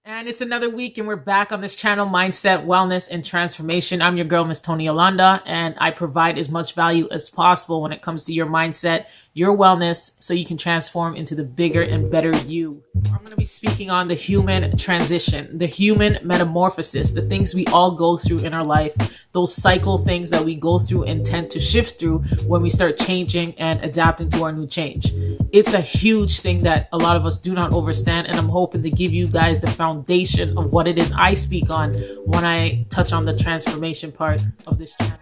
And it's another week, and we're back on this channel, Mindset, Wellness, and Transformation. I'm your girl, Miss Toni Yolanda, and I provide as much value as possible when it comes to your mindset, your wellness, so you can transform into the bigger and better you. I'm going to be speaking on the human transition, the human metamorphosis, the things we all go through in our life, those cycle things that we go through and tend to shift through when we start changing and adapting to our new change. It's a huge thing that a lot of us do not understand, and I'm hoping to give you guys the foundation of what it is I speak on when I touch on the transformation part of this channel.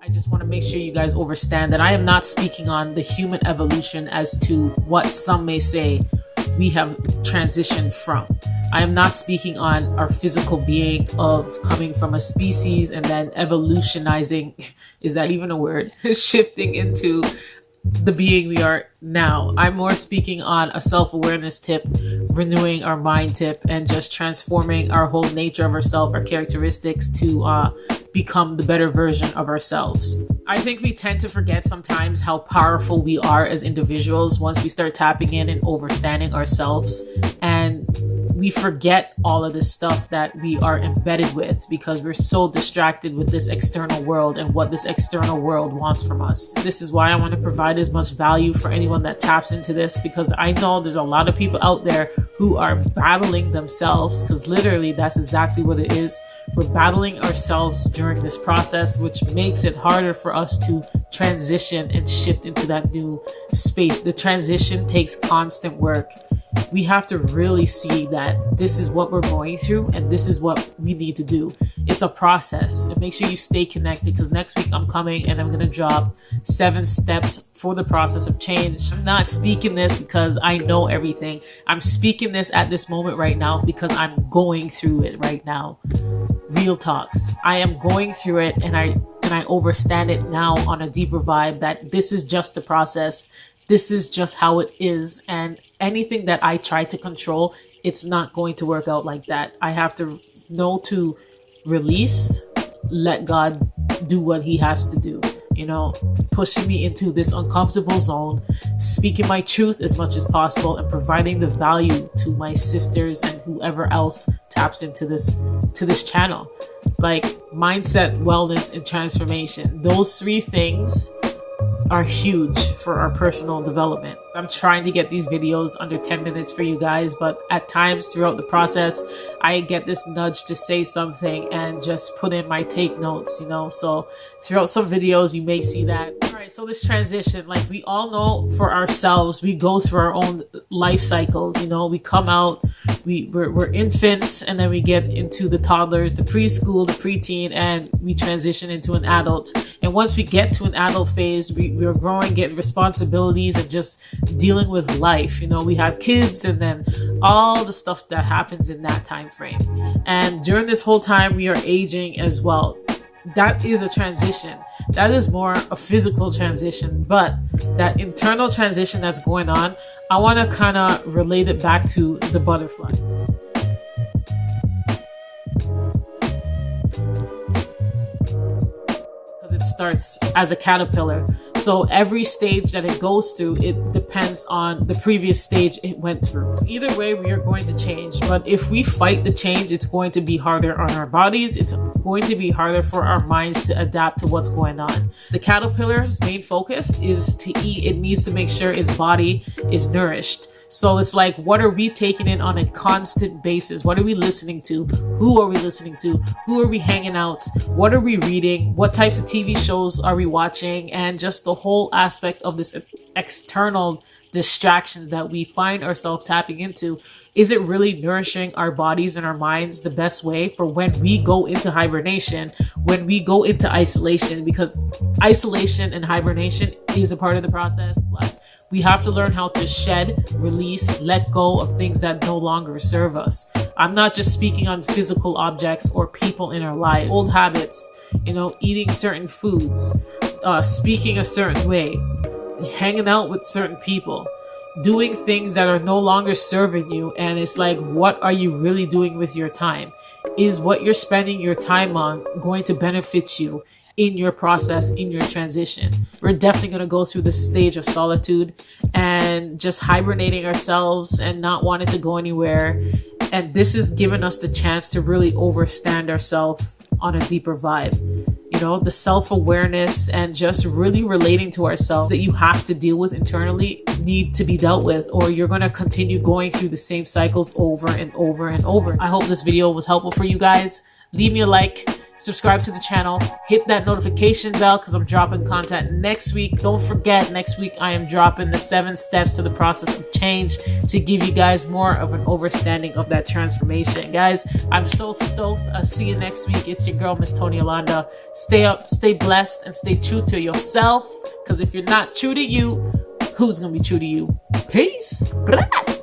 I just want to make sure you guys understand that I am not speaking on the human evolution as to what some may say we have transitioned from. I am not speaking on our physical being of coming from a species and then evolutionizing, is that even a word? Shifting into the being we are now. I'm more speaking on a self-awareness tip, renewing our mind tip, and just transforming our whole nature of ourselves, our characteristics to become the better version of ourselves. I think we tend to forget sometimes how powerful we are as individuals once we start tapping in and understanding ourselves. And we forget all of this stuff that we are embedded with because we're so distracted with this external world and what this external world wants from us. This is why I want to provide as much value for anyone that taps into this, because I know there's a lot of people out there who are battling themselves, because literally that's exactly what it is. We're battling ourselves during this process, which makes it harder for us to transition and shift into that new space. The transition takes constant work. We have to really see that this is what we're going through and this is what we need to do. It's a process, and make sure you stay connected, because next week I'm coming and I'm going to drop 7 steps for the process of change. I'm not speaking this because I know everything. I'm speaking this at this moment right now because I'm going through it right now. Real talks. I am going through it, and I understand it now on a deeper vibe that this is just the process. This is just how it is, and anything that I try to control, it's not going to work out like that. I have to know to release, let God do what he has to do. You know, pushing me into this uncomfortable zone, speaking my truth as much as possible, and providing the value to my sisters and whoever else taps into this channel. Like mindset, wellness, and transformation. Those 3 things are huge for our personal development. I'm trying to get these videos under 10 minutes for you guys, but at times throughout the process, I get this nudge to say something and just put in my take notes, you know? So throughout some videos, you may see that. All right, so this transition, like we all know for ourselves, we go through our own life cycles, you know? We come out, we're infants, and then we get into the toddlers, the preschool, the preteen, and we transition into an adult. And once we get to an adult phase, we're growing, getting responsibilities, and just dealing with life. You know, we have kids, and then all the stuff that happens in that time frame. And during this whole time, we are aging as well. That is a transition. That is more a physical transition, but that internal transition that's going on, I want to kind of relate it back to the butterfly. It starts as a caterpillar. So every stage that it goes through, it depends on the previous stage it went through. Either way, we are going to change. But if we fight the change, it's going to be harder on our bodies. It's going to be harder for our minds to adapt to what's going on. The caterpillar's main focus is to eat. It needs to make sure its body is nourished. So it's like, what are we taking in on a constant basis? What are we listening to? Who are we listening to? Who are we hanging out? What are we reading? What types of TV shows are we watching? And just the whole aspect of this external distractions that we find ourselves tapping into. Is it really nourishing our bodies and our minds the best way for when we go into hibernation, when we go into isolation? Because isolation and hibernation is a part of the process. We have to learn how to shed, release, let go of things that no longer serve us. I'm not just speaking on physical objects or people in our lives. Old habits, you know, eating certain foods, speaking a certain way, hanging out with certain people, doing things that are no longer serving you. And it's like, what are you really doing with your time? Is what you're spending your time on going to benefit you in your process, in your transition. We're definitely going to go through the stage of solitude and just hibernating ourselves and not wanting to go anywhere. And this has given us the chance to really overstand ourselves on a deeper vibe. You know, the self-awareness and just really relating to ourselves that you have to deal with internally need to be dealt with, or you're going to continue going through the same cycles over and over and over. I hope this video was helpful for you guys. Leave me a like, subscribe to the channel, hit that notification bell because I'm dropping content next week. Don't forget, next week I am dropping the 7 steps to the process of change to give you guys more of an understanding of that transformation. Guys, I'm so stoked. I'll see you next week. It's your girl, Miss Toni Yolanda. Stay up, stay blessed, and stay true to yourself, because if you're not true to you, who's going to be true to you? Peace. Bye.